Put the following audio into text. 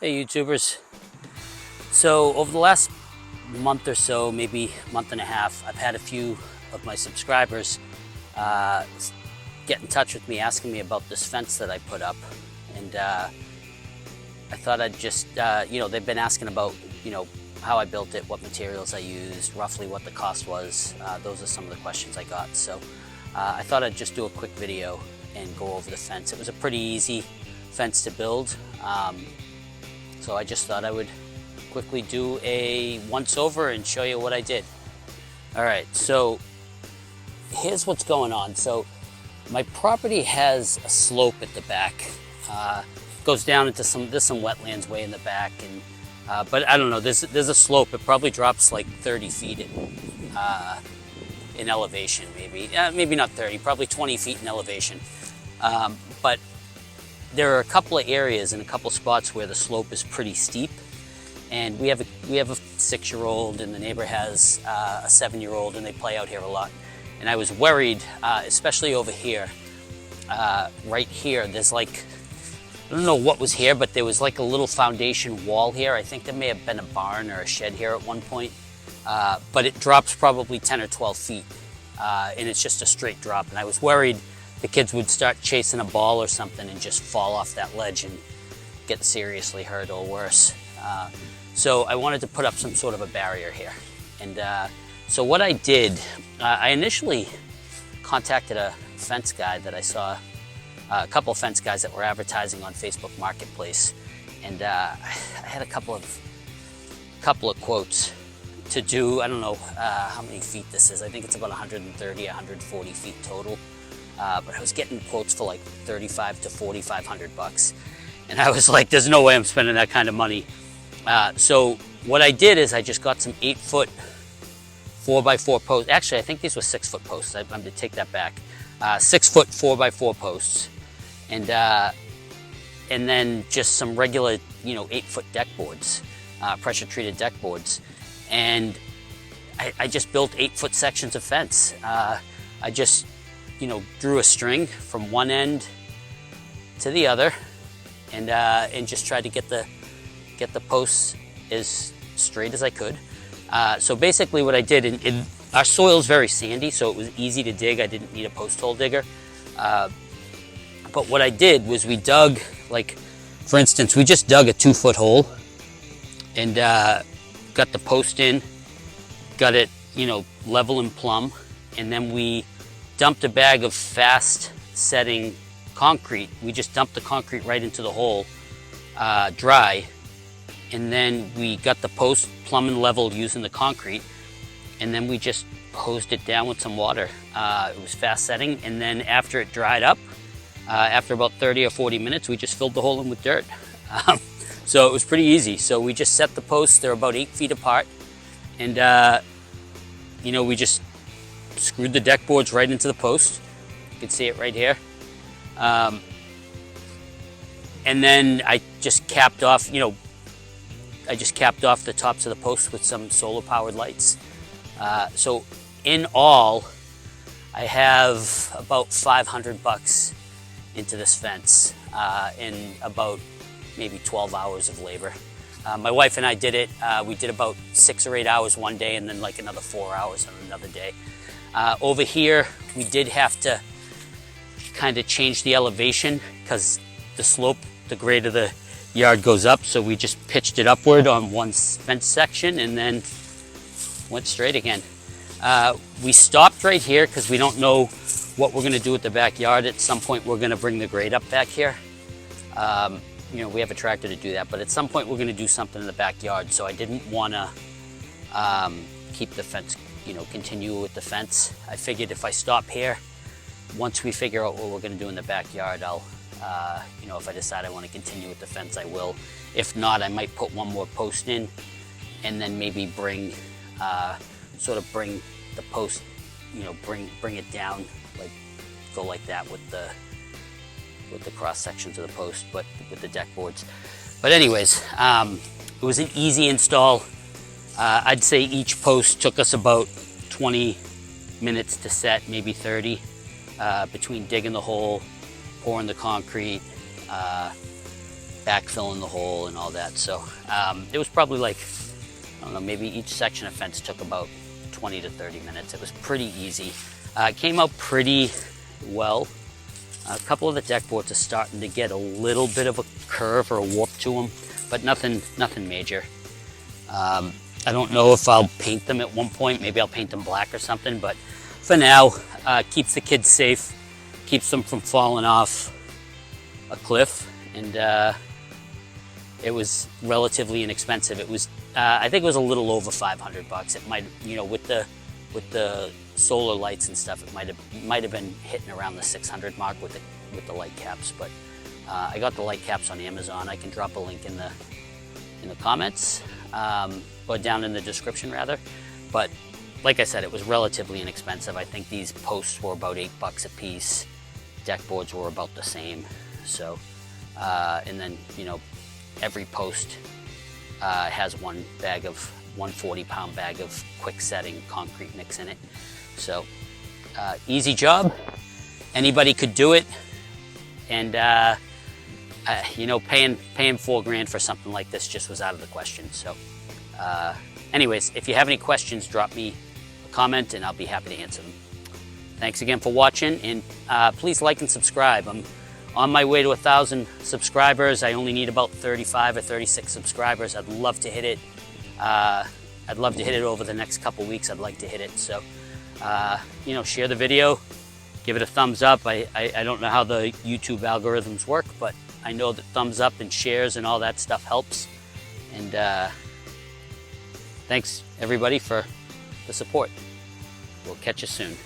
Hey YouTubers. So over the last month or so, maybe month and a half, I've had a few of my subscribers get in touch with me asking me about this fence that I put up. And I thought I'd just, they've been asking about, how I built it, what materials I used, roughly what the cost was. Those are some of the questions I got. So I thought I'd just do a quick video and go over the fence. It was a pretty easy fence to build. So I just thought I would quickly do a once over and show you what I did. All right, so here's what's going on. So my property has a slope at the back. Goes down into there's some wetlands way in the back, and but I don't know, there's a slope. It probably drops like 30 feet in elevation, maybe. Maybe not 30, probably 20 feet in elevation. But there are a couple of areas and a couple spots where the slope is pretty steep, and we have a 6-year-old, and the neighbor has a 7-year-old, and they play out here a lot. And I was worried, especially over here, right here. There's like, I don't know what was here, but there was like a little foundation wall here. I think there may have been a barn or a shed here at one point, but it drops probably 10 or 12 feet, and it's just a straight drop. And I was worried the kids would start chasing a ball or something and just fall off that ledge and get seriously hurt or worse. So I wanted to put up some sort of a barrier here. And so what I did, I initially contacted a fence guy that I saw, a couple of fence guys that were advertising on Facebook Marketplace. And I had a couple of quotes to do. I don't know how many feet this is. I think it's about 130, 140 feet total. But I was getting quotes for like 35 to 4,500 bucks. And I was like, there's no way I'm spending that kind of money. So what I did is I just got some 8-foot 4x4 posts. Actually, I think these were 6-foot posts. I'm going to take that back. 6-foot 4x4 posts. And then just some regular, 8-foot deck boards, pressure treated deck boards. And I just built 8-foot sections of fence. I just drew a string from one end to the other, and just tried to get the posts as straight as I could. So basically, what I did, our soil is very sandy, so it was easy to dig. I didn't need a post hole digger. But what I did was we dug, like, for instance, we just dug a 2-foot hole and got the post in, got it, level and plumb, and then we dumped a bag of fast setting concrete. We just dumped the concrete right into the hole, dry, and then we got the post plumb and leveled using the concrete, and then we just hosed it down with some water. It was fast setting, and then after it dried up, after about 30 or 40 minutes, we just filled the hole in with dirt. So it was pretty easy. So we just set the posts. They're about 8 feet apart, and we just screwed the deck boards right into the post. You can see it right here. And then I just capped off, the tops of the posts with some solar powered lights. So in all, I have about 500 bucks into this fence in about maybe 12 hours of labor. My wife and I did it. We did about 6 or 8 hours one day, and then like another 4 hours on another day. Over here, we did have to kind of change the elevation because the slope, the grade of the yard goes up. So we just pitched it upward on one fence section and then went straight again. We stopped right here because we don't know what we're going to do with the backyard. At some point, we're going to bring the grade up back here. We have a tractor to do that, but at some point, we're going to do something in the backyard. So I didn't want to keep the fence, continue with the fence. I figured if I stop here, once we figure out what we're going to do in the backyard, I'll, if I decide I want to continue with the fence, I will. If not, I might put one more post in, and then maybe bring the post, bring it down, like go like that with the cross sections of the post, but with the deck boards. But anyways, it was an easy install. I'd say each post took us about 20 minutes to set, maybe 30, between digging the hole, pouring the concrete, backfilling the hole and all that. So it was probably like, I don't know, maybe each section of fence took about 20 to 30 minutes. It was pretty easy. It came out pretty well. A couple of the deck boards are starting to get a little bit of a curve or a warp to them, but nothing major. I don't know if I'll paint them at one point. Maybe I'll paint them black or something, but for now, keeps the kids safe, keeps them from falling off a cliff, and it was relatively inexpensive. It was, I think it was a little over $500. It might, you know, with the solar lights and stuff, it might have been hitting around the 600 mark with the light caps. But I got the light caps on Amazon. I can drop a link in the comments, or down in the description rather. But like I said, it was relatively inexpensive. I think these posts were about $8 a piece. Deck boards were about the same. So, and then, you know, every post has one 140-pound bag of quick setting concrete mix in it. So easy job. Anybody could do it. And you know, paying $4 for something like this just was out of the question. So anyways, if you have any questions, drop me a comment and I'll be happy to answer them. Thanks again for watching, and please like and subscribe. I'm on my way to 1,000 subscribers. I only need about 35 or 36 subscribers. I'd love to hit it. I'd love to hit it over the next couple weeks. I'd like to hit it. So, you know, share the video, give it a thumbs up. I don't know how the YouTube algorithms work, but I know that thumbs up and shares and all that stuff helps. And thanks everybody for the support. We'll catch you soon.